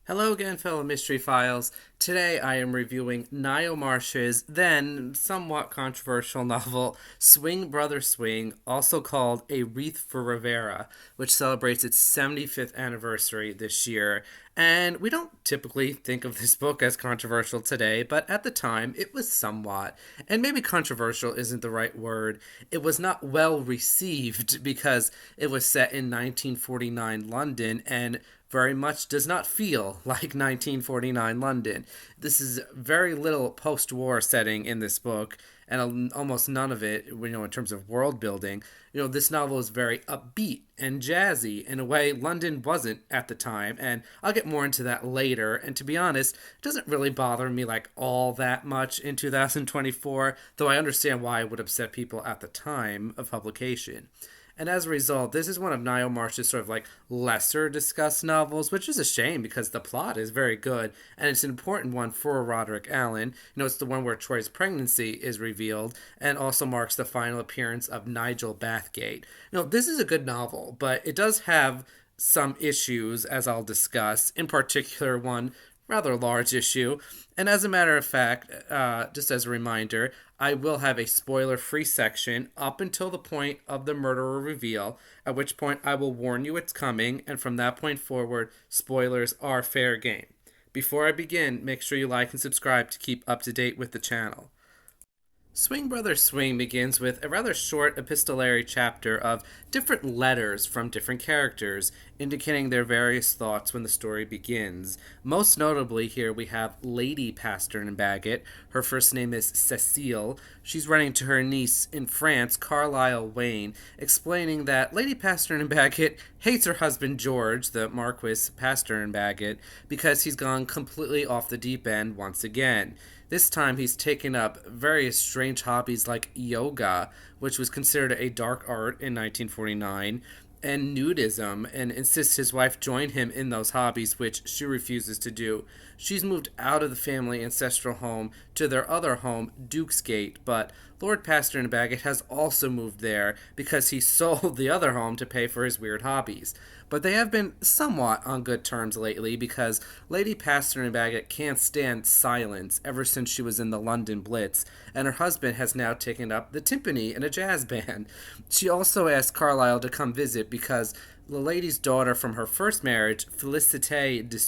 Hello again, fellow Mystery Files. Today I am reviewing Ngaio Marsh's then somewhat controversial novel, Swing Brother Swing, also called A Wreath for Rivera, which celebrates its 75th anniversary this year. And we don't typically think of this book as controversial today, but at the time it was somewhat. And maybe controversial isn't the right word. It was not well received because it was set in 1949 London and very much does not feel like 1949 London. This is very little post-war setting in this book, and almost none of it, in terms of world building. This novel is very upbeat and jazzy in a way London wasn't at the time, and I'll get more into that later. And to be honest, it doesn't really bother me like all that much in 2024, though I understand why it would upset people at the time of publication. And as a result, this is one of Ngaio Marsh's sort of like lesser discussed novels, which is a shame because the plot is very good and it's an important one for Roderick Allen. It's the one where Troy's pregnancy is revealed and also marks the final appearance of Nigel Bathgate. This is a good novel, but it does have some issues, as I'll discuss, in particular, one rather large issue. And as a matter of fact, just as a reminder, I will have a spoiler free section up until the point of the murderer reveal, at which point I will warn you it's coming, and from that point forward, spoilers are fair game. Before I begin, make sure you like and subscribe to keep up to date with the channel. Swing Brother Swing begins with a rather short epistolary chapter of different letters from different characters, indicating their various thoughts when the story begins. Most notably, here we have Lady Pastern and Bagot. Her first name is Cecile. She's writing to her niece in France, Carlile Wayne, explaining that Lady Pastern and Bagot hates her husband George, the Marquis Pastern and Bagot, because he's gone completely off the deep end once again. This time he's taken up various strange hobbies like yoga, which was considered a dark art in 1949, and nudism, and insists his wife join him in those hobbies, which she refuses to do. She's moved out of the family ancestral home to their other home, Dukesgate, but Lord Pastern Bagot has also moved there because he sold the other home to pay for his weird hobbies. But they have been somewhat on good terms lately because Lady Pastern Bagot can't stand silence ever since she was in the London Blitz, and her husband has now taken up the timpani in a jazz band. She also asked Carlile to come visit because the lady's daughter from her first marriage, Felicity D,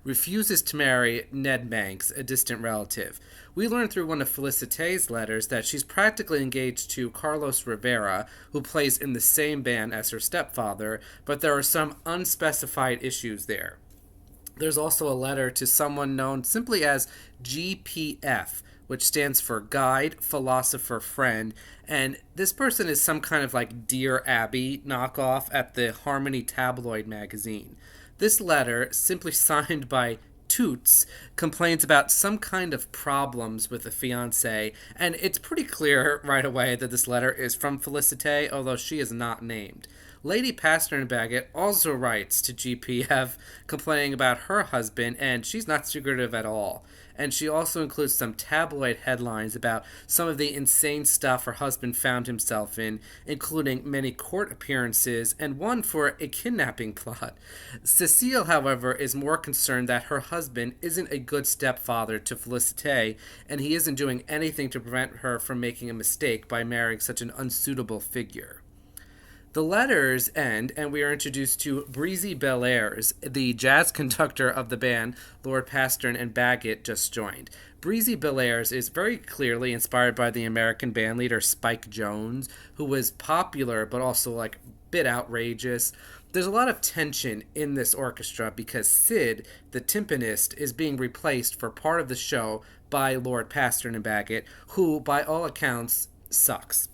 refuses to marry Ned Manx, a distant relative. We learn through one of Felicity's letters that she's practically engaged to Carlos Rivera, who plays in the same band as her stepfather, but there are some unspecified issues there. There's also a letter to someone known simply as GPF, which stands for Guide, Philosopher, Friend, and this person is some kind of like Dear Abby knockoff at the Harmony tabloid magazine. This letter, simply signed by Toots, complains about some kind of problems with the fiancé, and it's pretty clear right away that this letter is from Felicity, although she is not named. Lady Pastern Bagot also writes to GPF complaining about her husband, and she's not secretive at all. And she also includes some tabloid headlines about some of the insane stuff her husband found himself in, including many court appearances and one for a kidnapping plot. Cecile, however, is more concerned that her husband isn't a good stepfather to Felicity, and he isn't doing anything to prevent her from making a mistake by marrying such an unsuitable figure. The letters end, and we are introduced to Breezy Belair, the jazz conductor of the band Lord Pastern and Bagot just joined. Breezy Belair is very clearly inspired by the American bandleader Spike Jones, who was popular but also like a bit outrageous. There's a lot of tension in this orchestra because Sid, the timpanist, is being replaced for part of the show by Lord Pastern and Bagot, who, by all accounts, sucks.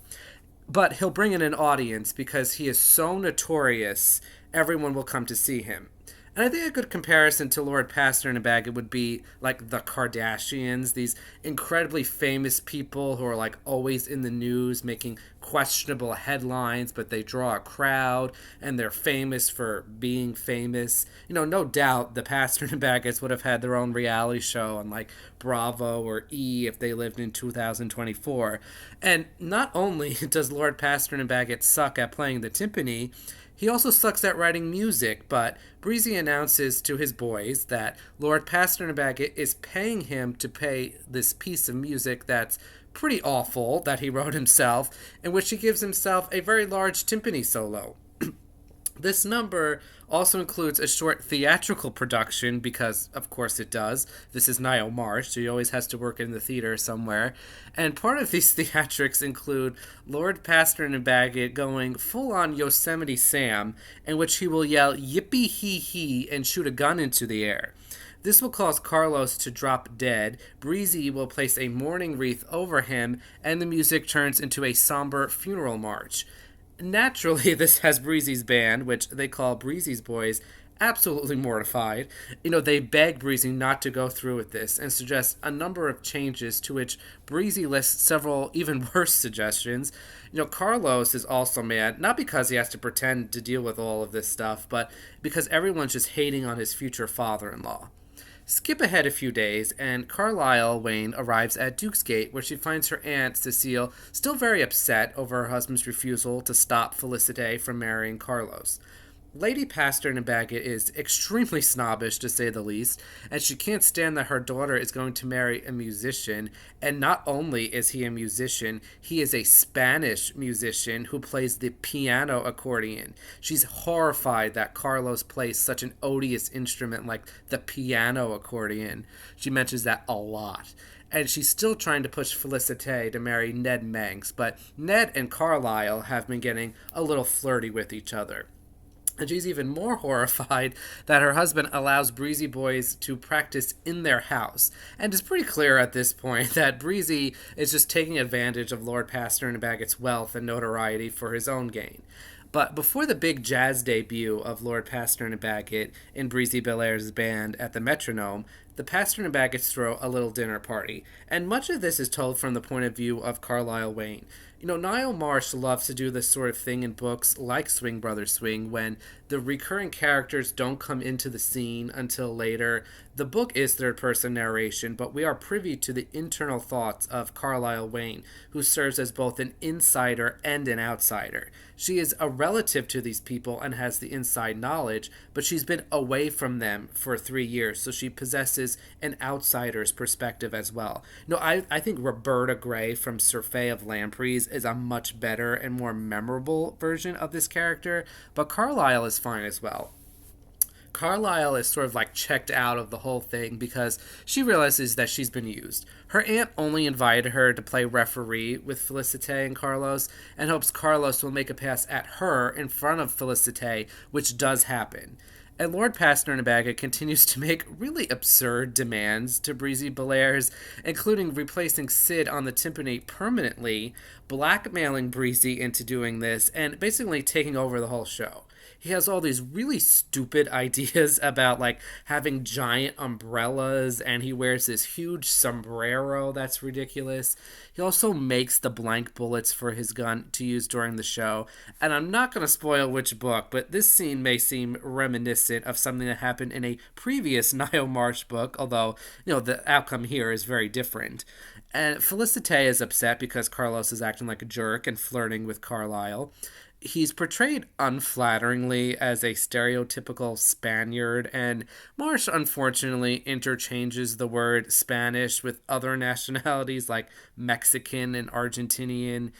But he'll bring in an audience because he is so notorious, everyone will come to see him. And I think a good comparison to Lord Pastern and Bagot would be like the Kardashians, these incredibly famous people who are like always in the news making questionable headlines, but they draw a crowd and they're famous for being famous. No doubt the Pastern and Bagots would have had their own reality show on like Bravo or E if they lived in 2024. And not only does Lord Pastern and Bagot suck at playing the timpani, He also sucks at writing music, but Breezy announces to his boys that Lord Pasternack is paying him to play this piece of music that's pretty awful that he wrote himself, in which he gives himself a very large timpani solo. This number also includes a short theatrical production because, of course, it does. This is Ngaio Marsh, so he always has to work in the theater somewhere. And part of these theatrics include Lord Pasternack and Bagot going full on Yosemite Sam, in which he will yell yippee hee hee and shoot a gun into the air. This will cause Carlos to drop dead. Breezy will place a mourning wreath over him, and the music turns into a somber funeral march. Naturally, this has Breezy's band, which they call Breezy's Boys, absolutely mortified. They beg Breezy not to go through with this and suggest a number of changes, to which Breezy lists several even worse suggestions. Carlos is also mad, not because he has to pretend to deal with all of this stuff, but because everyone's just hating on his future father-in-law. Skip ahead a few days, and Carlile Wayne arrives at Duke's Gate, where she finds her aunt, Cecile, still very upset over her husband's refusal to stop Felicity from marrying Carlos. Lady Pasternack Bagot is extremely snobbish, to say the least, and she can't stand that her daughter is going to marry a musician. And not only is he a musician, he is a Spanish musician who plays the piano accordion. She's horrified that Carlos plays such an odious instrument like the piano accordion. She mentions that a lot. And she's still trying to push Felicity to marry Ned Manx, but Ned and Carlile have been getting a little flirty with each other. And she's even more horrified that her husband allows Breezy Boys to practice in their house. And it's pretty clear at this point that Breezy is just taking advantage of Lord Pasternack Bagot's wealth and notoriety for his own gain. But before the big jazz debut of Lord Pasternack Bagot in Breezy Belair's band at the Metronome, the Pasternack Bagots throw a little dinner party. And much of this is told from the point of view of Carlile Wayne. Ngaio Marsh loves to do this sort of thing in books like Swing Brothers Swing, when the recurring characters don't come into the scene until later. The book is third-person narration, but we are privy to the internal thoughts of Carlile Wayne, who serves as both an insider and an outsider. She is a relative to these people and has the inside knowledge, but she's been away from them for 3 years, so she possesses an outsider's perspective as well. I think Roberta Gray from Survey of Lampreys is a much better and more memorable version of this character, but Carlile is fine as well. Carlile is sort of like checked out of the whole thing because she realizes that she's been used. Her aunt only invited her to play referee with Felicity and Carlos, and hopes Carlos will make a pass at her in front of Felicity, which does happen. And Lord Pasternack Bagot continues to make really absurd demands to Breezy Belairs, including replacing Sid on the timpani permanently, blackmailing Breezy into doing this, and basically taking over the whole show. He has all these really stupid ideas about, like, having giant umbrellas, and he wears this huge sombrero that's ridiculous. He also makes the blank bullets for his gun to use during the show. And I'm not going to spoil which book, but this scene may seem reminiscent of something that happened in a previous Ngaio Marsh book, although, the outcome here is very different. And Felicity is upset because Carlos is acting like a jerk and flirting with Carlile. He's portrayed unflatteringly as a stereotypical Spaniard, and Marsh unfortunately interchanges the word Spanish with other nationalities like Mexican and Argentinian.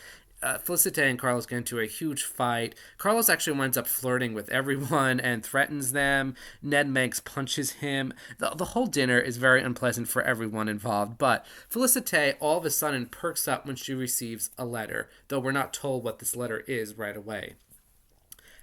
Felicity and Carlos get into a huge fight. Carlos actually winds up flirting with everyone and threatens them. Ned Manx punches him. The whole dinner is very unpleasant for everyone involved, but Felicity all of a sudden perks up when she receives a letter, though we're not told what this letter is right away.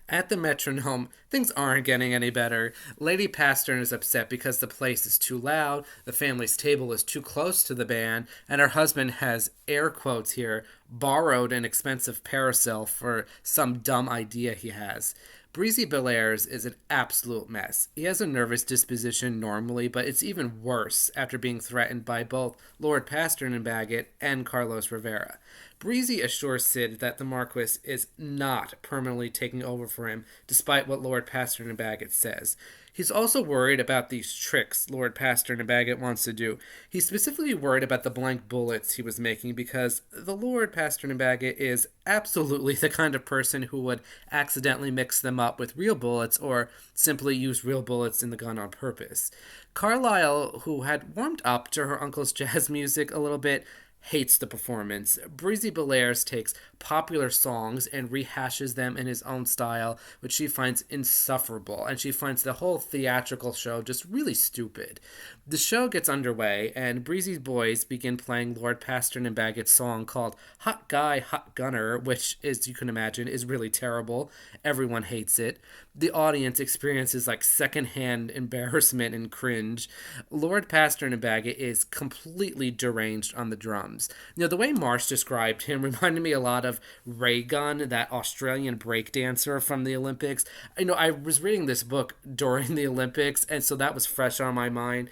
At the Metronome, things aren't getting any better. Lady Pasternack is upset because the place is too loud, the family's table is too close to the band, and her husband has, air quotes here, borrowed an expensive parasol for some dumb idea he has. Breezy Belairs is an absolute mess. He has a nervous disposition normally, but it's even worse after being threatened by both Lord Pasternack Bagot and Carlos Rivera. Breezy assures Sid that the Marquis is not permanently taking over for him, despite what Lord Pasternack Bagot says. He's also worried about these tricks Lord Pastor and Bagot wants to do. He's specifically worried about the blank bullets he was making because the Lord Pastor and Bagot is absolutely the kind of person who would accidentally mix them up with real bullets or simply use real bullets in the gun on purpose. Carlile, who had warmed up to her uncle's jazz music a little bit, hates the performance. Breezy Belair takes popular songs and rehashes them in his own style, which she finds insufferable, and she finds the whole theatrical show just really stupid. The show gets underway, and Breezy's boys begin playing Lord Paston and Bagot's song called Hot Guy, Hot Gunner, which, as you can imagine, is really terrible. Everyone hates it. The audience experiences like secondhand embarrassment and cringe. Lord Paston and Bagot is completely deranged on the drums. The way Marsh described him reminded me a lot of Ray Gunn, that Australian breakdancer from the Olympics. I was reading this book during the Olympics, and so that was fresh on my mind.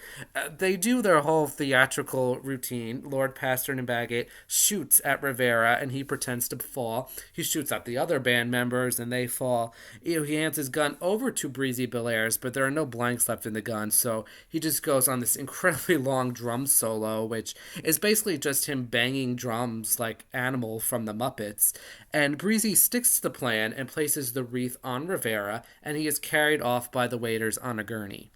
They do their whole theatrical routine. Lord Paston and Bagot shoots at Rivera, and he pretends to fall. He shoots at the other band members, and they fall. He hands his gun over to Breezy Belair's, but there are no blanks left in the gun, so he just goes on this incredibly long drum solo, which is basically just him banging drums like Animal from the Muppets. And Breezy sticks to the plan and places the wreath on Rivera, and he is carried off by the waiters on a gurney.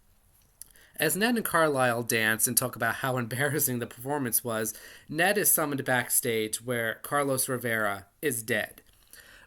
As Ned and Carlile dance and talk about how embarrassing the performance was, Ned is summoned backstage where Carlos Rivera is dead.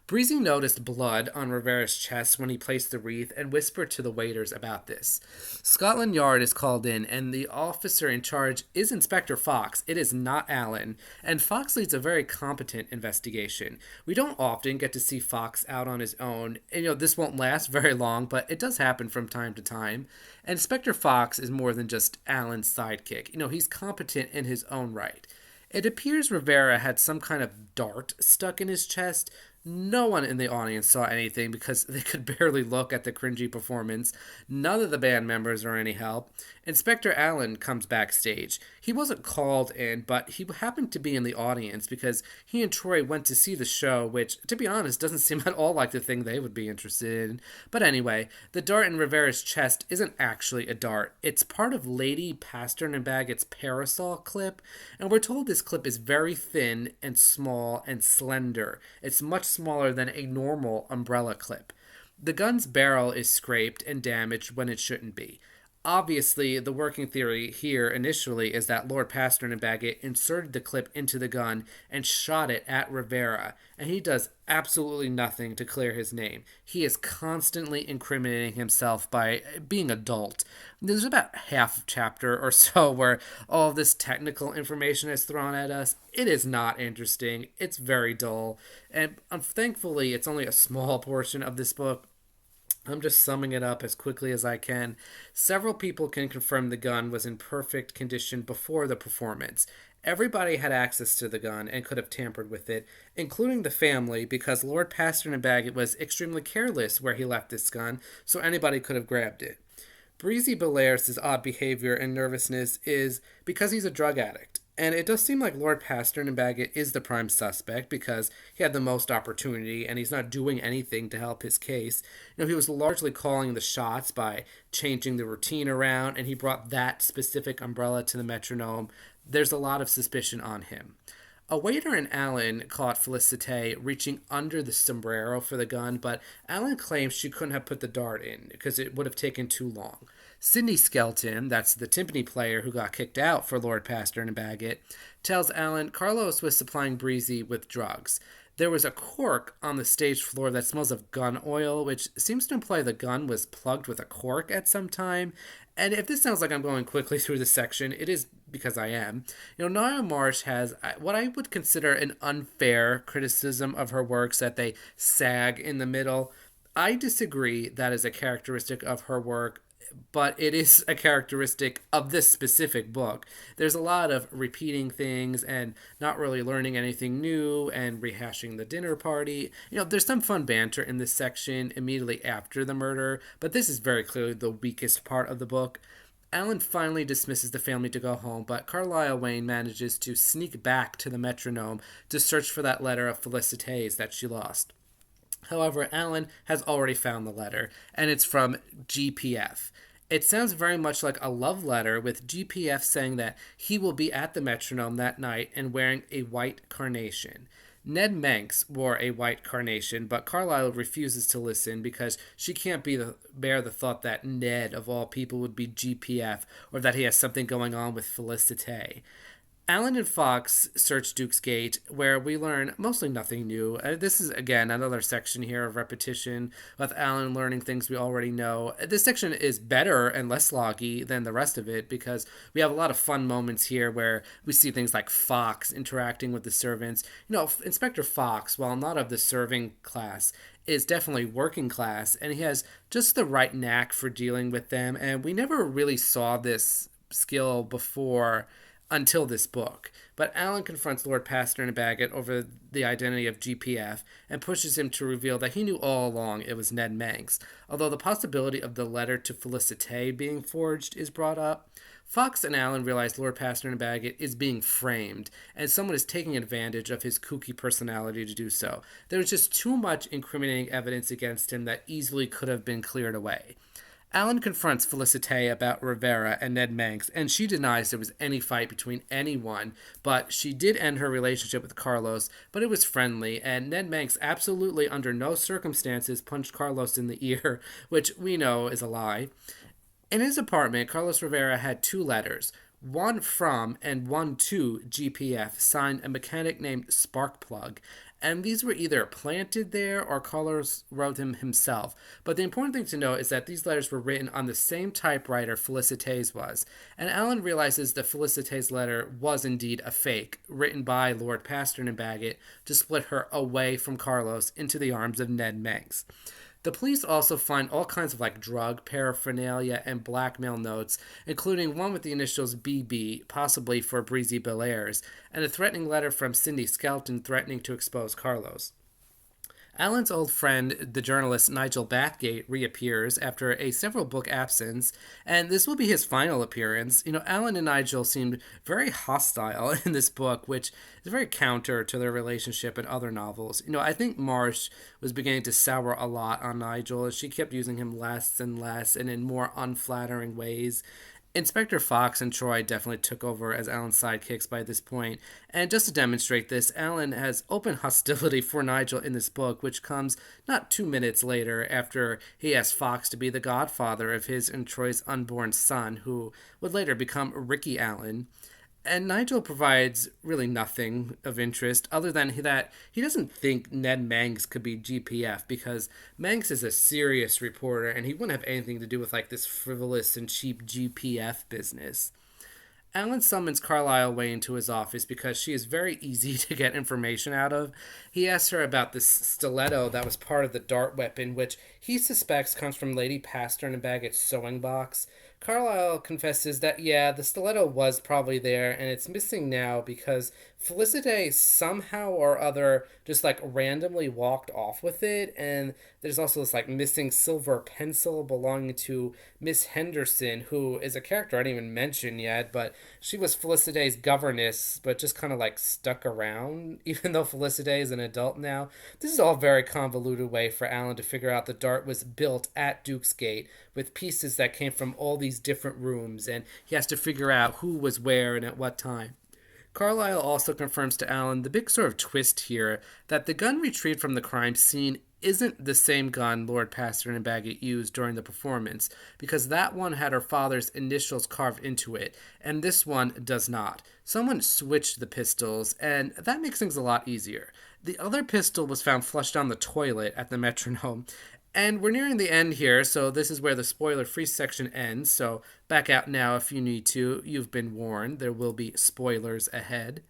Breezy noticed blood on Rivera's chest when he placed the wreath and whispered to the waiters about this. Scotland Yard is called in, and the officer in charge is Inspector Fox. It is not Allen, and Fox leads a very competent investigation. We don't often get to see Fox out on his own, and this won't last very long, but it does happen from time to time. And Inspector Fox is more than just Allen's sidekick. He's competent in his own right. It appears Rivera had some kind of dart stuck in his chest. No one in the audience saw anything because they could barely look at the cringy performance. None of the band members are any help. Inspector Allen comes backstage. He wasn't called in, but he happened to be in the audience because he and Troy went to see the show, which, to be honest, doesn't seem at all like the thing they would be interested in. But anyway, the dart in Rivera's chest isn't actually a dart. It's part of Lady Paston and Bagot's parasol clip, and we're told this clip is very thin and small and slender. It's much smaller than a normal umbrella clip. The gun's barrel is scraped and damaged when it shouldn't be. Obviously, the working theory here initially is that Lord Paston and Bagot inserted the clip into the gun and shot it at Rivera, and he does absolutely nothing to clear his name. He is constantly incriminating himself by being adult. There's about half a chapter or so where all of this technical information is thrown at us. It is not interesting. It's very dull, and thankfully, it's only a small portion of this book. I'm just summing it up as quickly as I can. Several people can confirm the gun was in perfect condition before the performance. Everybody had access to the gun and could have tampered with it, including the family, because Lord Paston and Bagot was extremely careless where he left this gun, so anybody could have grabbed it. Breezy Belair's odd behavior and nervousness is because he's a drug addict. And it does seem like Lord Paston and Bagot is the prime suspect because he had the most opportunity and he's not doing anything to help his case. He was largely calling the shots by changing the routine around, and he brought that specific umbrella to the metronome. There's a lot of suspicion on him. A waiter in Allen caught Felicity reaching under the sombrero for the gun, but Allen claims she couldn't have put the dart in because it would have taken too long. Sid Skelton, that's the timpani player who got kicked out for Lord Paston and Bagot, tells Allen Carlos was supplying Breezy with drugs. There was a cork on the stage floor that smells of gun oil, which seems to imply the gun was plugged with a cork at some time. And if this sounds like I'm going quickly through this section, it is because I am. Ngaio Marsh has what I would consider an unfair criticism of her works, that they sag in the middle. I disagree that is a characteristic of her work, but it is a characteristic of this specific book. There's a lot of repeating things and not really learning anything new and rehashing the dinner party. There's some fun banter in this section immediately after the murder, but this is very clearly the weakest part of the book. Allen finally dismisses the family to go home, but Carlile Wayne manages to sneak back to the metronome to search for that letter of Felicity's that she lost. However, Allen has already found the letter, and it's from GPF. It sounds very much like a love letter, with GPF saying that he will be at the metronome that night and wearing a white carnation. Ned Manx wore a white carnation, but Carlile refuses to listen because she can't bear the thought that Ned, of all people, would be GPF, or that he has something going on with Felicity. Alan and Fox search Duke's Gate, where we learn mostly nothing new. This is, again, another section here of repetition, with Alan learning things we already know. This section is better and less loggy than the rest of it because we have a lot of fun moments here where we see things like Fox interacting with the servants. Inspector Fox, while not of the serving class, is definitely working class, and he has just the right knack for dealing with them, and we never really saw this skill before until this book. But Alan confronts Lord Pastor and Bagot over the identity of GPF and pushes him to reveal that he knew all along it was Ned Manx. Although the possibility of the letter to Felicity being forged is brought up, Fox and Alan realize Lord Pastor and Bagot is being framed, and someone is taking advantage of his kooky personality to do so. There was just too much incriminating evidence against him that easily could have been cleared away. Alan confronts Felicity about Rivera and Ned Manx, and she denies there was any fight between anyone, but she did end her relationship with Carlos, but it was friendly, and Ned Manx absolutely under no circumstances punched Carlos in the ear, which we know is a lie. In his apartment, Carlos Rivera had two letters, one from and one to GPF, signed a mechanic named Sparkplug, and these were either planted there or Carlos wrote them himself. But the important thing to note is that these letters were written on the same typewriter Felicity's was, and Alan realizes that Felicity's letter was indeed a fake, written by Lord Pastor and Bagot to split her away from Carlos into the arms of Ned Manx. The police also find all kinds of drug paraphernalia and blackmail notes, including one with the initials BB, possibly for Breezy Belairs, and a threatening letter from Sid Skelton threatening to expose Carlos. Alan's old friend, the journalist Nigel Bathgate, reappears after a several book absence, and this will be his final appearance. Alan and Nigel seemed very hostile in this book, which is very counter to their relationship in other novels. I think Marsh was beginning to sour a lot on Nigel as she kept using him less and less and in more unflattering ways. Inspector Fox and Troy definitely took over as Alan's sidekicks by this point, and just to demonstrate this, Alan has open hostility for Nigel in this book, which comes not 2 minutes later after he asks Fox to be the godfather of his and Troy's unborn son, who would later become Ricky Allen. And Nigel provides really nothing of interest other than that he doesn't think Ned Manx could be GPF because Manx is a serious reporter and he wouldn't have anything to do with this frivolous and cheap GPF business. Alan summons Carlile away into his office because she is very easy to get information out of. He asks her about this stiletto that was part of the dart weapon, which he suspects comes from Lady Pastor and Bagot's sewing box. Carlile confesses that, yeah, the stiletto was probably there, and it's missing now because Felicity somehow or other just randomly walked off with it, and there's also this missing silver pencil belonging to Miss Henderson, who is a character I didn't even mention yet, but she was Felicity's governess, but just kind of stuck around, even though Felicity is an adult now. This is all a very convoluted way for Alan to figure out the dart was built at Duke's Gate with pieces that came from all these different rooms, and he has to figure out who was where and at what time. Carlile also confirms to Alan the big sort of twist here that the gun retrieved from the crime scene isn't the same gun Lord Pastor and Bagot used during the performance, because that one had her father's initials carved into it, and this one does not. Someone switched the pistols, and that makes things a lot easier. The other pistol was found flushed down the toilet at the metronome, and we're nearing the end here, so this is where the spoiler-free section ends, so back out now if you need to. You've been warned. There will be spoilers ahead.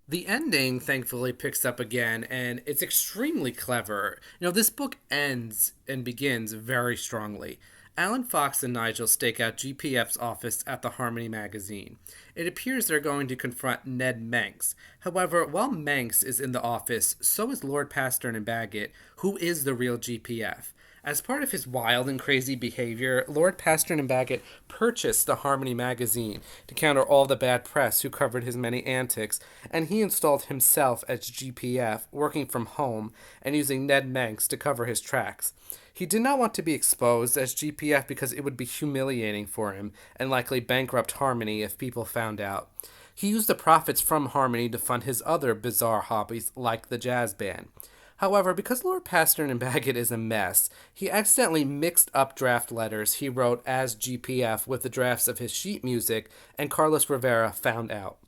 The ending, thankfully, picks up again, and it's extremely clever. This book ends and begins very strongly. Alan Fox and Nigel stake out GPF's office at the Harmony magazine. It appears they're going to confront Ned Manx. However, while Manx is in the office, so is Lord Pastor and Bagot, who is the real GPF. As part of his wild and crazy behavior, Lord Pastor and Bagot purchased the Harmony magazine to counter all the bad press who covered his many antics, and he installed himself as GPF, working from home and using Ned Manx to cover his tracks. He did not want to be exposed as GPF because it would be humiliating for him and likely bankrupt Harmony if people found out. He used the profits from Harmony to fund his other bizarre hobbies like the jazz band. However, because Lord Pastern and Bagot is a mess, he accidentally mixed up draft letters he wrote as GPF with the drafts of his sheet music, and Carlos Rivera found out.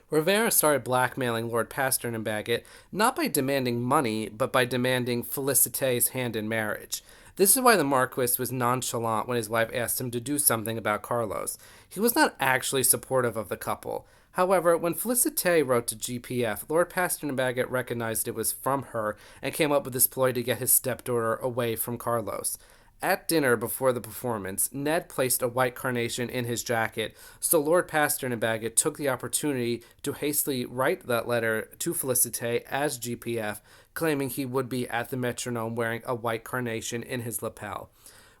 Rivera started blackmailing Lord Pastern and Bagot not by demanding money, but by demanding Felicity's hand in marriage. This is why the Marquis was nonchalant when his wife asked him to do something about Carlos. He was not actually supportive of the couple. However, when Felicity wrote to GPF, Lord Pastern and Bagot recognized it was from her and came up with this ploy to get his stepdaughter away from Carlos. At dinner before the performance, Ned placed a white carnation in his jacket, so Lord Pastern and Bagot took the opportunity to hastily write that letter to Felicity as GPF, claiming he would be at the metronome wearing a white carnation in his lapel.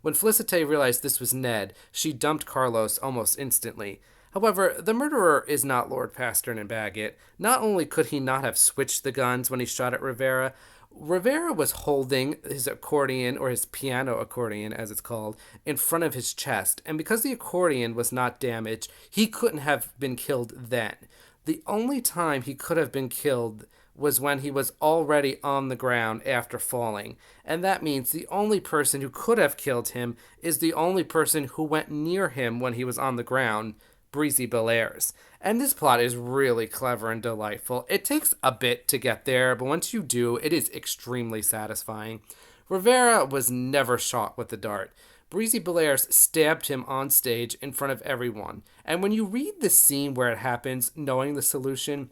When Felicity realized this was Ned, she dumped Carlos almost instantly. However, the murderer is not Lord Pastern and Bagot. Not only could he not have switched the guns when he shot at Rivera, Rivera was holding his accordion, or his piano accordion as it's called, in front of his chest, and because the accordion was not damaged, he couldn't have been killed then. The only time he could have been killed was when he was already on the ground after falling, and that means the only person who could have killed him is the only person who went near him when he was on the ground, Breezy Belairs. And this plot is really clever and delightful. It takes a bit to get there, but once you do, it is extremely satisfying. Rivera was never shot with the dart. Breezy Belairs stabbed him on stage in front of everyone. And when you read the scene where it happens, knowing the solution,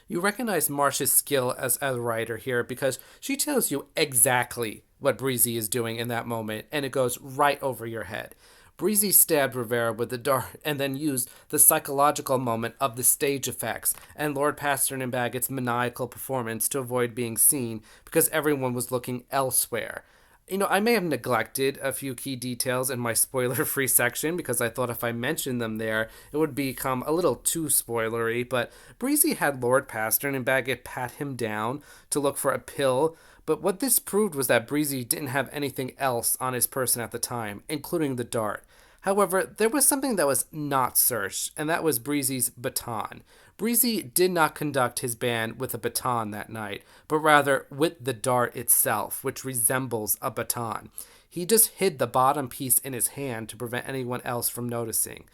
you recognize Marsh's skill as a writer here because she tells you exactly what Breezy is doing in that moment, and it goes right over your head. Breezy stabbed Rivera with the dart and then used the psychological moment of the stage effects and Lord Pastern and Bagot's maniacal performance to avoid being seen because everyone was looking elsewhere. I may have neglected a few key details in my spoiler-free section because I thought if I mentioned them there, it would become a little too spoilery, but Breezy had Lord Pastern and Bagot pat him down to look for a pill, but what this proved was that Breezy didn't have anything else on his person at the time, including the dart. However, there was something that was not searched, and that was Breezy's baton. Breezy did not conduct his band with a baton that night, but rather with the dart itself, which resembles a baton. He just hid the bottom piece in his hand to prevent anyone else from noticing.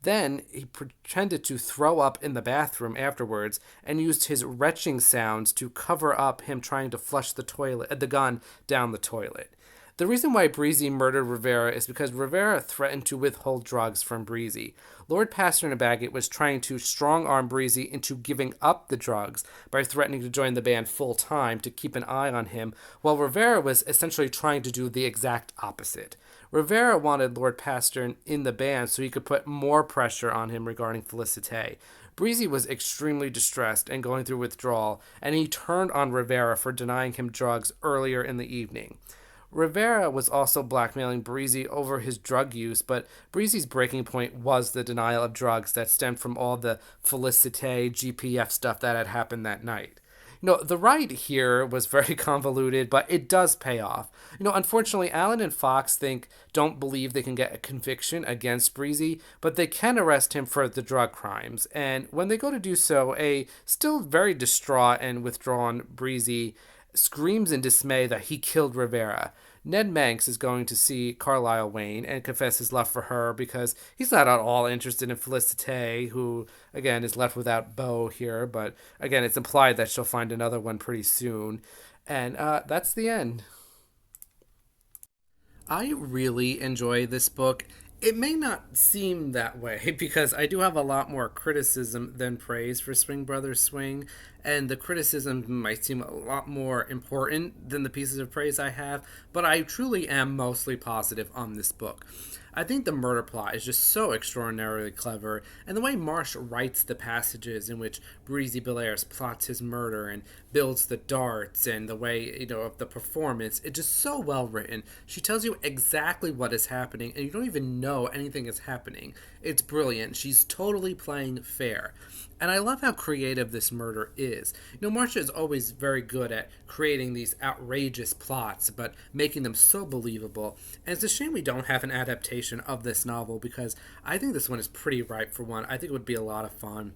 Then he pretended to throw up in the bathroom afterwards and used his retching sounds to cover up him trying to flush the gun down the toilet. The reason why Breezy murdered Rivera is because Rivera threatened to withhold drugs from Breezy. Lord Pastern and Bagot was trying to strong-arm Breezy into giving up the drugs by threatening to join the band full-time to keep an eye on him, while Rivera was essentially trying to do the exact opposite. Rivera wanted Lord Pastern in the band so he could put more pressure on him regarding Felicity. Breezy was extremely distressed and going through withdrawal, and he turned on Rivera for denying him drugs earlier in the evening. Rivera was also blackmailing Breezy over his drug use, but Breezy's breaking point was the denial of drugs that stemmed from all the Felicity GPF stuff that had happened that night. The ride here was very convoluted, but it does pay off. Unfortunately, Allen and Fox don't believe they can get a conviction against Breezy, but they can arrest him for the drug crimes. And when they go to do so, a still very distraught and withdrawn Breezy screams in dismay that he killed Rivera. Ned Manx is going to see Carlile Wayne and confess his love for her because he's not at all interested in Felicity, who, again, is left without beau here, but, again, it's implied that she'll find another one pretty soon. And that's the end. I really enjoy this book. It may not seem that way because I do have a lot more criticism than praise for Swing Brothers Swing, and the criticism might seem a lot more important than the pieces of praise I have, but I truly am mostly positive on this book. I think the murder plot is just so extraordinarily clever, and the way Marsh writes the passages in which Breezy Belair plots his murder and builds the darts, and the way, of the performance, it's just so well written. She tells you exactly what is happening, and you don't even know anything is happening. It's brilliant. She's totally playing fair. And I love how creative this murder is. Marcia is always very good at creating these outrageous plots, but making them so believable. And it's a shame we don't have an adaptation of this novel because I think this one is pretty ripe for one. I think it would be a lot of fun.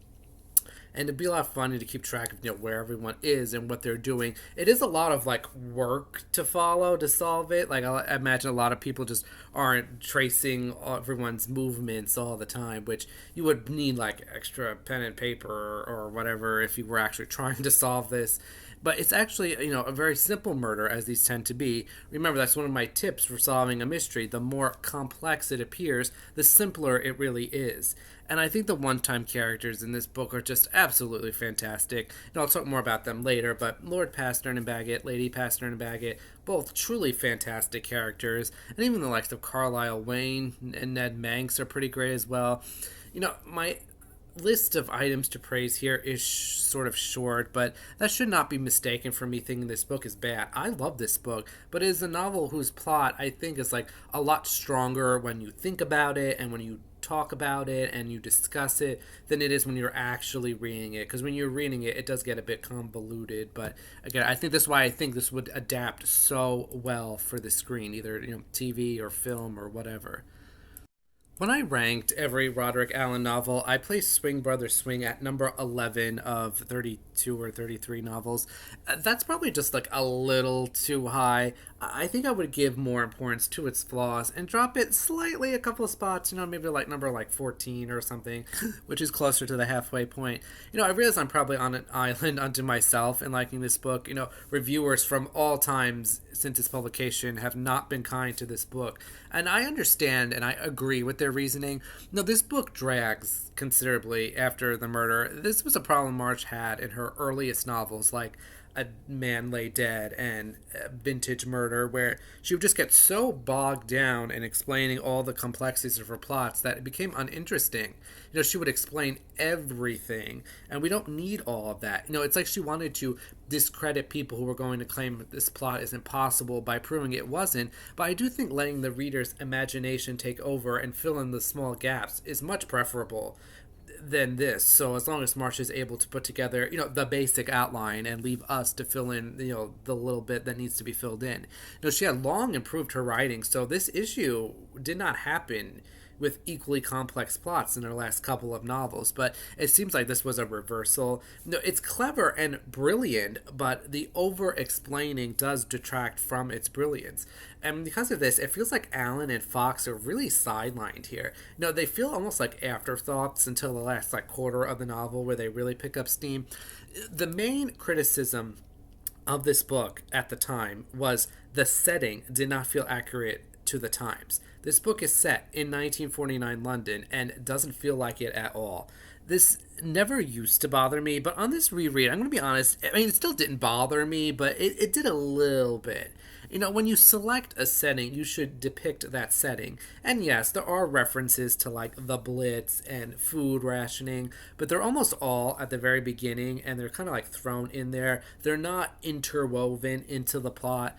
And it'd be a lot of fun to keep track of where everyone is and what they're doing. It is a lot of work to follow to solve it. I imagine a lot of people just aren't tracing everyone's movements all the time, which you would need extra pen and paper or whatever if you were actually trying to solve this. But it's actually, a very simple murder, as these tend to be. Remember, that's one of my tips for solving a mystery. The more complex it appears, the simpler it really is. And I think the one-time characters in this book are just absolutely fantastic. And I'll talk more about them later, but Lord Pastern and Bagot, Lady Pastern and Bagot, both truly fantastic characters. And even the likes of Carlile Wayne and Ned Manx are pretty great as well. My list of items to praise here is sort of short, but that should not be mistaken for me thinking this book is bad. I love this book, but it is a novel whose plot I think is a lot stronger when you think about it and when you talk about it and you discuss it than it is when you're actually reading it, because when you're reading it does get a bit convoluted. But again, I think that's why I think this would adapt so well for the screen, either TV or film or whatever. When I ranked every Roderick Allen novel, I placed Swing Brothers Swing at number 11 of 32 or 33 novels. That's probably just a little too high. I think I would give more importance to its flaws and drop it slightly a couple of spots, maybe number 14 or something, which is closer to the halfway point. I realize I'm probably on an island unto myself in liking this book. Reviewers from all times since its publication have not been kind to this book. And I understand and I agree with their reasoning. This book drags considerably after the murder. This was a problem Marsh had in her earliest novels, like A Man Lay Dead and Vintage Murder, where she would just get so bogged down in explaining all the complexities of her plots that it became uninteresting. She would explain everything, and we don't need all of that. It's like she wanted to discredit people who were going to claim that this plot is impossible by proving it wasn't, but I do think letting the reader's imagination take over and fill in the small gaps is much preferable than this. So as long as Marsh is able to put together, the basic outline and leave us to fill in, the little bit that needs to be filled in. She had long improved her writing, so this issue did not happen with equally complex plots in her last couple of novels, but it seems like this was a reversal. It's clever and brilliant, but the over-explaining does detract from its brilliance. And because of this, it feels like Allen and Fox are really sidelined here. They feel almost like afterthoughts until the last quarter of the novel where they really pick up steam. The main criticism of this book at the time was the setting did not feel accurate to the times. This book is set in 1949 London and doesn't feel like it at all. This never used to bother me, but on this reread, I'm going to be honest, it still didn't bother me, but it did a little bit. When you select a setting, you should depict that setting. And yes, there are references to the Blitz and food rationing, but they're almost all at the very beginning, and they're kind of thrown in there. They're not interwoven into the plot.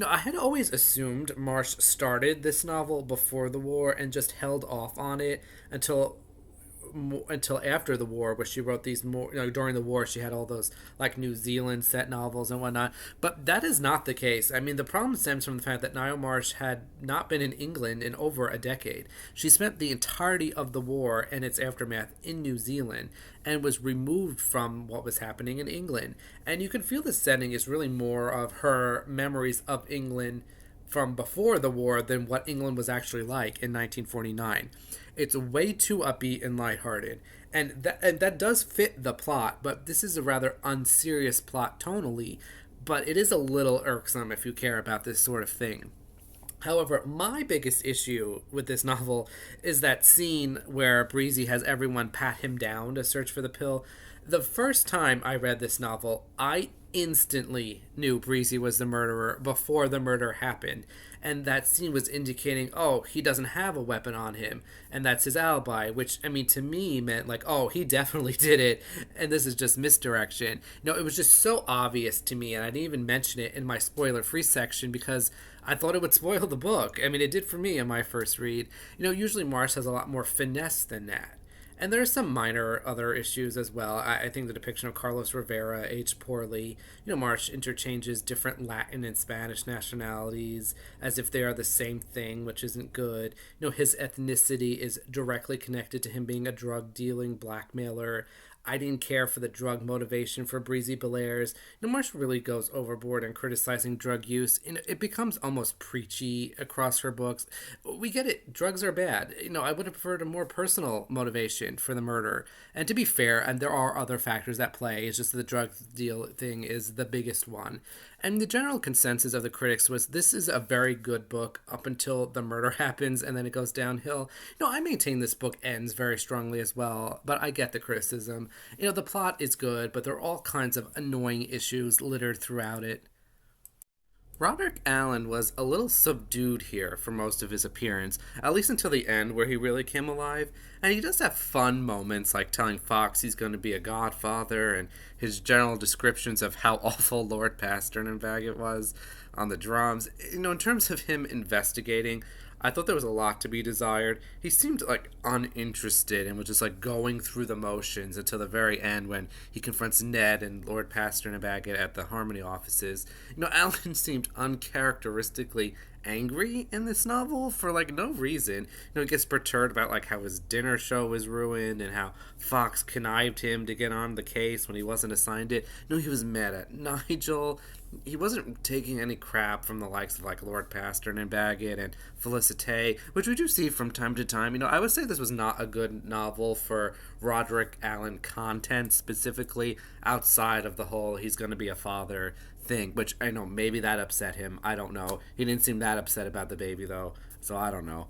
I had always assumed Marsh started this novel before the war and just held off on it until after the war, where she wrote these more, during the war she had all those New Zealand set novels and whatnot, but that is not the case. The problem stems from the fact that Ngaio Marsh had not been in England in over a decade. She spent the entirety of the war and its aftermath in New Zealand and was removed from what was happening in England, and you can feel the setting is really more of her memories of England from before the war than what England was actually like in 1949. It's way too upbeat and lighthearted, and that does fit the plot, but this is a rather unserious plot tonally, but it is a little irksome if you care about this sort of thing. However, my biggest issue with this novel is that scene where Breezy has everyone pat him down to search for the pill. The first time I read this novel, I instantly knew Breezy was the murderer before the murder happened. And that scene was indicating, oh, he doesn't have a weapon on him, and that's his alibi, which, to me meant oh, he definitely did it, and this is just misdirection. It was just so obvious to me, and I didn't even mention it in my spoiler-free section because I thought it would spoil the book. It did for me in my first read. Usually Marsh has a lot more finesse than that. And there are some minor other issues as well. I think the depiction of Carlos Rivera aged poorly. Marsh interchanges different Latin and Spanish nationalities as if they are the same thing, which isn't good. His ethnicity is directly connected to him being a drug dealing blackmailer. I didn't care for the drug motivation for Breezy Belairs. Marsh really goes overboard in criticizing drug use. It becomes almost preachy across her books. We get it. Drugs are bad. I would have preferred a more personal motivation for the murder. And to be fair, and there are other factors at play. It's just the drug deal thing is the biggest one. And the general consensus of the critics was this is a very good book up until the murder happens and then it goes downhill. I maintain this book ends very strongly as well, but I get the criticism. The plot is good, but there are all kinds of annoying issues littered throughout it. Roderick Allen was a little subdued here for most of his appearance, at least until the end where he really came alive. And he does have fun moments like telling Fox he's going to be a godfather and his general descriptions of how awful Lord Pastern and Bagot was on the drums. In terms of him investigating, I thought there was a lot to be desired. He seemed like uninterested and was just like going through the motions until the very end when he confronts Ned and Lord Pastern and Bagot at the Harmony offices. Alan seemed uncharacteristically angry in this novel for like no reason. He gets perturbed about like how his dinner show was ruined and how Fox connived him to get on the case when he wasn't assigned it. He was mad at Nigel. He wasn't taking any crap from the likes of like Lord Pastern and Bagot and Felicity, which we do see from time to time. I would say this was not a good novel for Roderick Allen content specifically outside of the whole he's going to be a father thing, which I know maybe that upset him. I don't know. He didn't seem that upset about the baby though, so I don't know.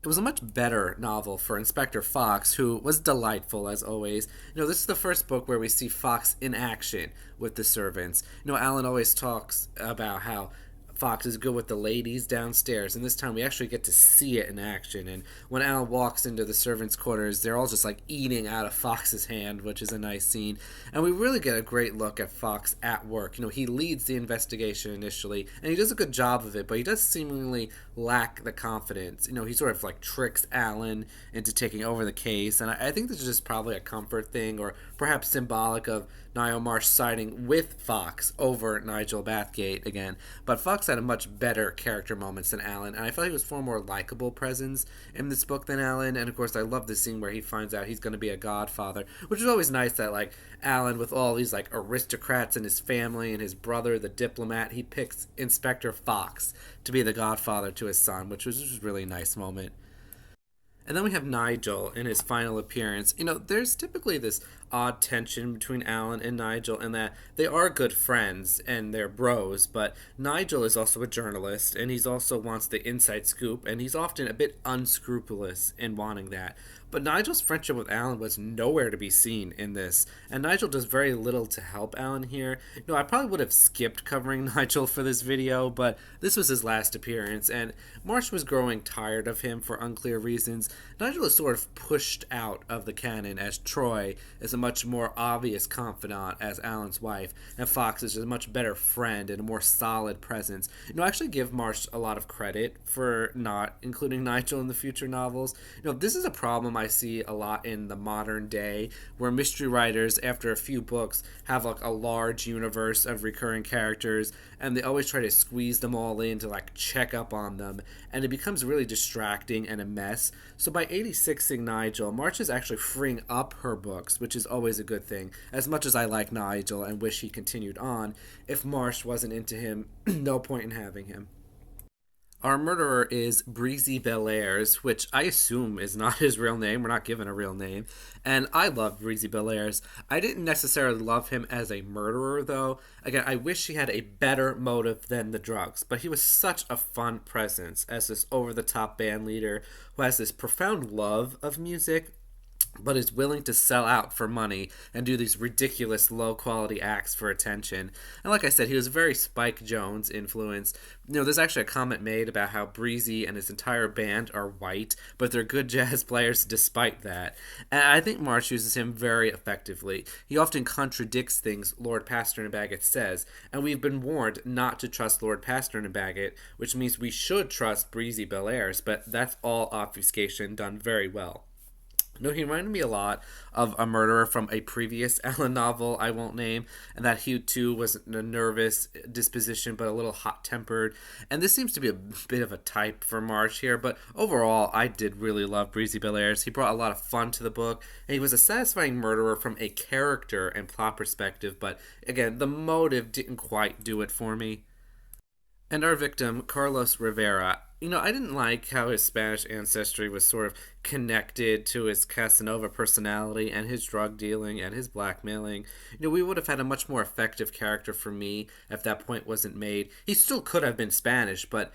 It was a much better novel for Inspector Fox, who was delightful as always. This is the first book where we see Fox in action with the servants. Alan always talks about how Fox is good with the ladies downstairs, and this time we actually get to see it in action. And when Alan walks into the servants' quarters, they're all just like eating out of Fox's hand, which is a nice scene. And we really get a great look at Fox at work. He leads the investigation initially, and he does a good job of it, but he does seemingly lack the confidence. He sort of like tricks Alan into taking over the case, and I think this is just probably a comfort thing, or perhaps symbolic of Ngaio Marsh siding with Fox over Nigel Bathgate again. But Fox had a much better character moments than Alan, and I felt he was far more likable presence in this book than Alan. And of course, I love the scene where he finds out he's going to be a godfather, which is always nice that like Alan, with all these like aristocrats in his family and his brother, the diplomat, he picks Inspector Fox to be the godfather to his son, which was just a really nice moment. And then we have Nigel in his final appearance. There's typically this odd tension between Alan and Nigel in that they are good friends and they're bros, but Nigel is also a journalist and he's also wants the inside scoop, and he's often a bit unscrupulous in wanting that. But Nigel's friendship with Alan was nowhere to be seen in this, and Nigel does very little to help Alan here. I probably would have skipped covering Nigel for this video, but this was his last appearance, and Marsh was growing tired of him for unclear reasons. Nigel is sort of pushed out of the canon as Troy is a much more obvious confidant as Alan's wife, and Fox is just a much better friend and a more solid presence. I actually give Marsh a lot of credit for not including Nigel in the future novels. This is a problem I see a lot in the modern day, where mystery writers, after a few books, have like a large universe of recurring characters, and they always try to squeeze them all in to like check up on them, and it becomes really distracting and a mess. So by 86ing Nigel, March is actually freeing up her books, which is always a good thing. As much as I like Nigel and wish he continued on, if Marsh wasn't into him, no point in having him. Our murderer is Breezy Belairs, which I assume is not his real name. We're not given a real name. And I love Breezy Belairs. I didn't necessarily love him as a murderer, though. Again, I wish he had a better motive than the drugs. But he was such a fun presence as this over-the-top band leader who has this profound love of music, but is willing to sell out for money and do these ridiculous low-quality acts for attention. And like I said, he was very Spike Jonze influenced. There's actually a comment made about how Breezy and his entire band are white, but they're good jazz players despite that. And I think Marsh uses him very effectively. He often contradicts things Lord Pastern and Bagot says, and we've been warned not to trust Lord Pastern and Bagot, which means we should trust Breezy Belairs, but that's all obfuscation done very well. No, he reminded me a lot of a murderer from a previous Allen novel I won't name, and that he too was a nervous disposition but a little hot tempered. And this seems to be a bit of a type for Marsh here, but overall, I did really love Breezy Belair's. He brought a lot of fun to the book, and he was a satisfying murderer from a character and plot perspective, but again, the motive didn't quite do it for me. And our victim, Carlos Rivera, I didn't like how his Spanish ancestry was sort of connected to his Casanova personality and his drug dealing and his blackmailing. We would have had a much more effective character for me if that point wasn't made. He still could have been Spanish, but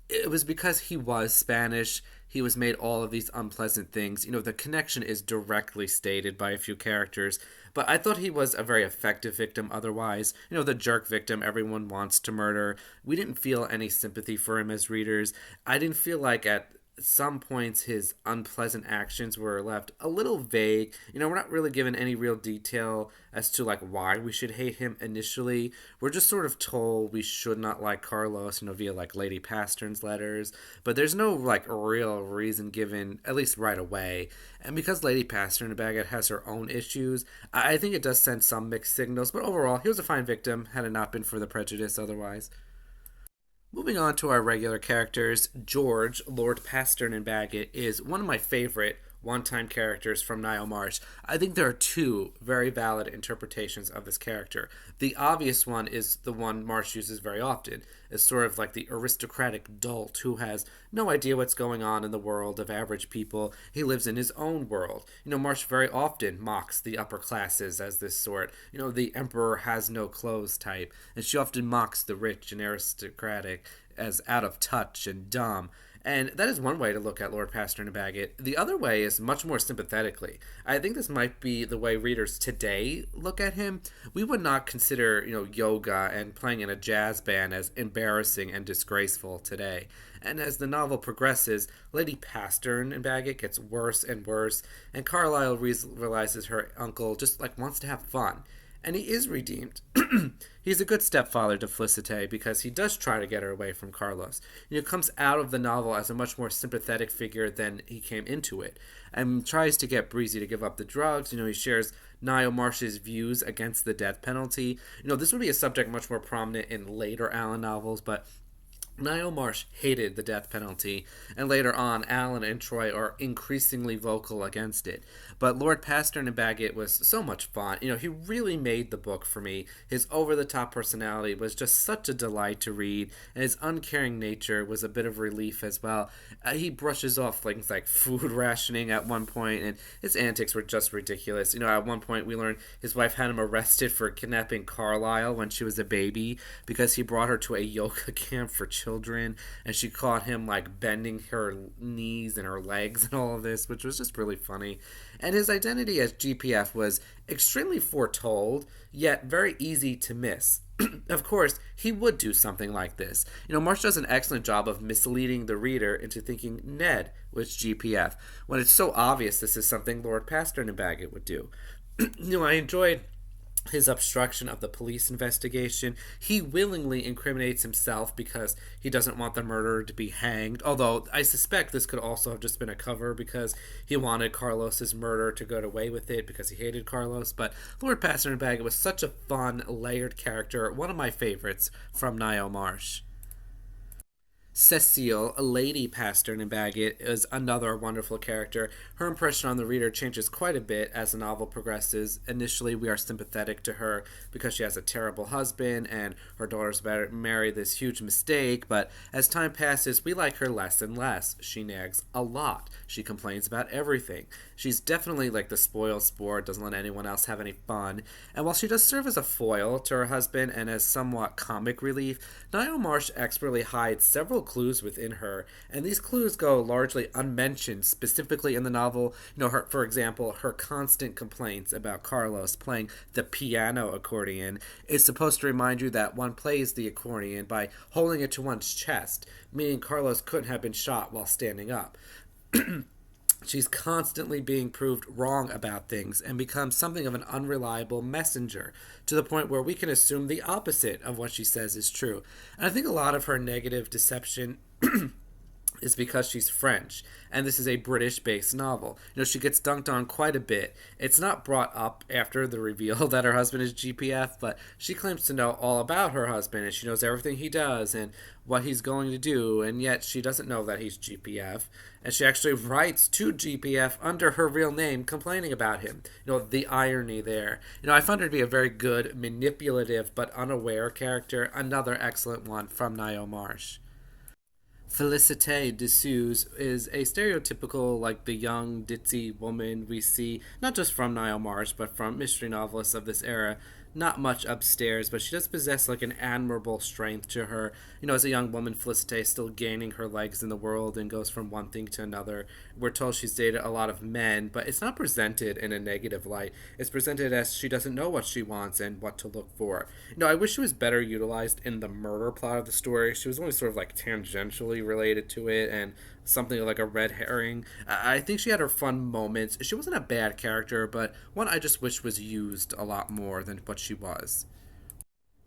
it was because he was Spanish. He was made all of these unpleasant things. The connection is directly stated by a few characters, but I thought he was a very effective victim otherwise. The jerk victim everyone wants to murder. We didn't feel any sympathy for him as readers. I didn't feel like at some points his unpleasant actions were left a little vague. We're not really given any real detail as to like why we should hate him initially. We're just sort of told we should not like Carlos, via like Lady Pastern's letters, but there's no like real reason given, at least right away. And because Lady Pastern Bagot has her own issues, I think it does send some mixed signals, but overall he was a fine victim had it not been for the prejudice otherwise. Moving on to our regular characters, George, Lord Pastern and Bagot, is one of my favorite one-time characters from Ngaio Marsh. I think there are two very valid interpretations of this character. The obvious one is the one Marsh uses very often, as sort of like the aristocratic dolt who has no idea what's going on in the world of average people. He lives in his own world. Marsh very often mocks the upper classes as this sort, the emperor has no clothes type, and she often mocks the rich and aristocratic as out of touch and dumb. And that is one way to look at Lord Pastern and Bagot. The other way is much more sympathetically. I think this might be the way readers today look at him. We would not consider, yoga and playing in a jazz band as embarrassing and disgraceful today. And as the novel progresses, Lady Pastern and Bagot gets worse and worse, and Carlile realizes her uncle just wants to have fun. And he is redeemed. He's a good stepfather to Felicity because he does try to get her away from Carlos. He comes out of the novel as a much more sympathetic figure than he came into it, and tries to get Breezy to give up the drugs. He shares Ngaio Marsh's views against the death penalty. This would be a subject much more prominent in later Allen novels, but Ngaio Marsh hated the death penalty, and later on, Alan and Troy are increasingly vocal against it. But Lord Pastern and Bagot was so much fun. He really made the book for me. His over-the-top personality was just such a delight to read, and his uncaring nature was a bit of relief as well. He brushes off things like food rationing at one point, and his antics were just ridiculous. At one point we learned his wife had him arrested for kidnapping Carlile when she was a baby because he brought her to a yoga camp for children, and she caught him bending her knees and her legs and all of this, which was just really funny. And his identity as GPF was extremely foretold, yet very easy to miss. Of course, he would do something like this. Marsh does an excellent job of misleading the reader into thinking Ned was GPF, when it's so obvious this is something Lord Pastern and Bagot would do. I enjoyed his obstruction of the police investigation. He willingly incriminates himself because he doesn't want the murderer to be hanged, although I suspect this could also have just been a cover because he wanted Carlos's murder to get away with it because he hated Carlos. But Lord Pastern and Bagot was such a fun, layered character, one of my favorites from Ngaio Marsh. Cecile, Lady Pastern and Bagot, is another wonderful character. Her impression on the reader changes quite a bit as the novel progresses. Initially, we are sympathetic to her because she has a terrible husband and her daughter's about to marry this huge mistake, but as time passes, we like her less and less. She nags a lot. She complains about everything. She's definitely like the spoiled sport, doesn't let anyone else have any fun, and while she does serve as a foil to her husband and as somewhat comic relief, Ngaio Marsh expertly hides several clues within her, and these clues go largely unmentioned specifically in the novel. For example, her constant complaints about Carlos playing the piano accordion is supposed to remind you that one plays the accordion by holding it to one's chest, meaning Carlos couldn't have been shot while standing up. She's constantly being proved wrong about things and becomes something of an unreliable messenger to the point where we can assume the opposite of what she says is true. And I think a lot of her negative deception is because she's French, and this is a British-based novel. She gets dunked on quite a bit. It's not brought up after the reveal that her husband is GPF, but she claims to know all about her husband, and she knows everything he does and what he's going to do, and yet she doesn't know that he's GPF. And she actually writes to GPF under her real name, complaining about him. The irony there. I found her to be a very good, manipulative, but unaware character. Another excellent one from Ngaio Marsh. Felicity D is a stereotypical, like the young, ditzy woman we see, not just from Ngaio Marsh, but from mystery novelists of this era. Not much upstairs, but she does possess like an admirable strength to her. As a young woman, Felicity is still gaining her legs in the world and goes from one thing to another. We're told she's dated a lot of men, but it's not presented in a negative light. It's presented as she doesn't know what she wants and what to look for. I wish she was better utilized in the murder plot of the story. She was only sort of like tangentially related to it and something like a red herring. I think she had her fun moments. She wasn't a bad character, but one I just wish was used a lot more than what she was.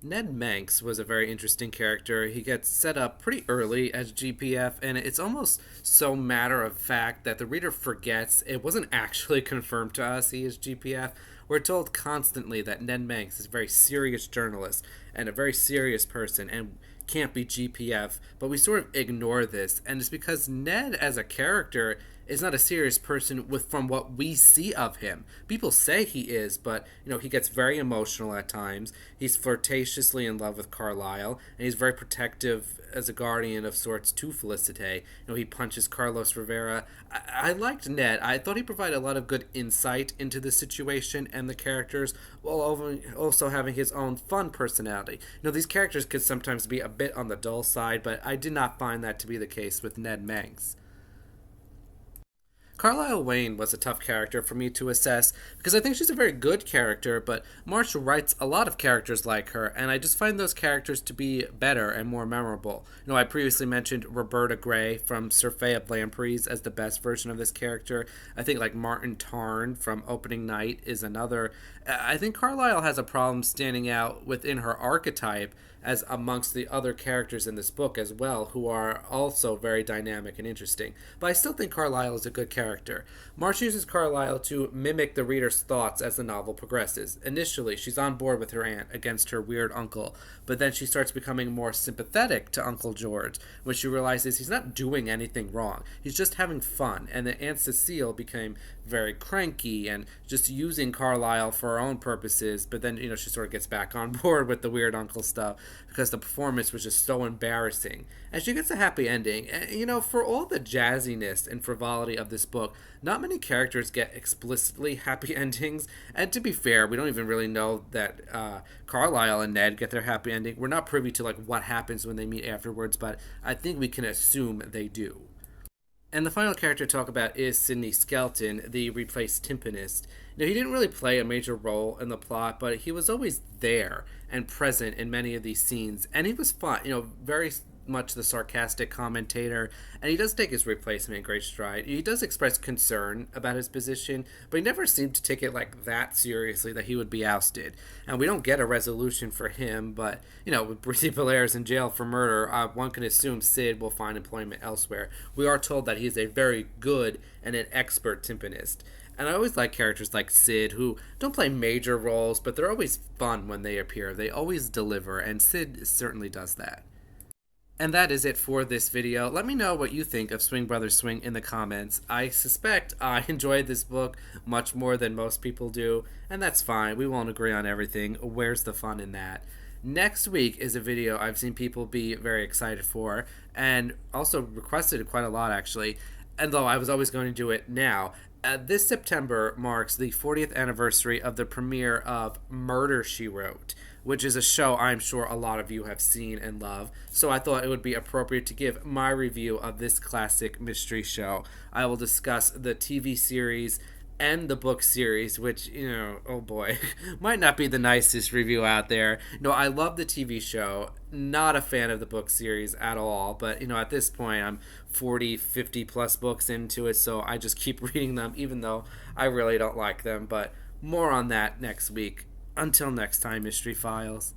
Ned Manx was a very interesting character. He gets set up pretty early as GPF, and it's almost so matter of fact that the reader forgets it wasn't actually confirmed to us he is GPF. We're told constantly that Ned Manx is a very serious journalist and a very serious person and can't be GPF, but we sort of ignore this, and it's because Ned as a character is not a serious person from what we see of him. People say he is, but he gets very emotional at times. He's flirtatiously in love with Carlile, and he's very protective as a guardian of sorts to Felicity. He punches Carlos Rivera. I liked Ned. I thought he provided a lot of good insight into the situation and the characters, while also having his own fun personality. These characters could sometimes be a bit on the dull side, but I did not find that to be the case with Ned Manx. Carlile Wayne was a tough character for me to assess because I think she's a very good character, but Marsh writes a lot of characters like her, and I just find those characters to be better and more memorable. I previously mentioned Roberta Gray from Sir Phayab Lampreys as the best version of this character. I think like Martin Tarn from Opening Night is another. I think Carlile has a problem standing out within her archetype as amongst the other characters in this book as well, who are also very dynamic and interesting. But I still think Carlile is a good character. Marsh uses Carlile to mimic the reader's thoughts as the novel progresses. Initially, she's on board with her aunt against her weird uncle, but then she starts becoming more sympathetic to Uncle George when she realizes he's not doing anything wrong. He's just having fun, and that Aunt Cecile became very cranky and just using Carlile for her own purposes, but then, she sort of gets back on board with the weird uncle stuff because the performance was just so embarrassing. And she gets a happy ending. And, for all the jazziness and frivolity of this book, not many characters get explicitly happy endings. And to be fair, we don't even really know that Carlile and Ned get their happy ending. We're not privy to what happens when they meet afterwards, but I think we can assume they do. And the final character to talk about is Sid Skelton, the replaced timpanist. He didn't really play a major role in the plot, but he was always there and present in many of these scenes. And he was fun, very much the sarcastic commentator, and he does take his replacement in great stride. He does express concern about his position, but he never seemed to take it that seriously that he would be ousted. And we don't get a resolution for him, but, with Breezy Belair in jail for murder, one can assume Sid will find employment elsewhere. We are told that he is a very good and an expert timpanist. And I always like characters like Sid, who don't play major roles, but they're always fun when they appear. They always deliver, and Sid certainly does that. And that is it for this video. Let me know what you think of Swing Brothers Swing in the comments. I suspect I enjoyed this book much more than most people do, and that's fine. We won't agree on everything. Where's the fun in that? Next week is a video I've seen people be very excited for, and also requested quite a lot, actually, and though I was always going to do it now. This September marks the 40th anniversary of the premiere of Murder, She Wrote, which is a show I'm sure a lot of you have seen and love, so I thought it would be appropriate to give my review of this classic mystery show. I will discuss the TV series and the book series, which, oh boy, might not be the nicest review out there. I love the TV show, not a fan of the book series at all, but, at this point, I'm 40, 50 plus books into it, so I just keep reading them, even though I really don't like them, but more on that next week. Until next time, Mystery Files.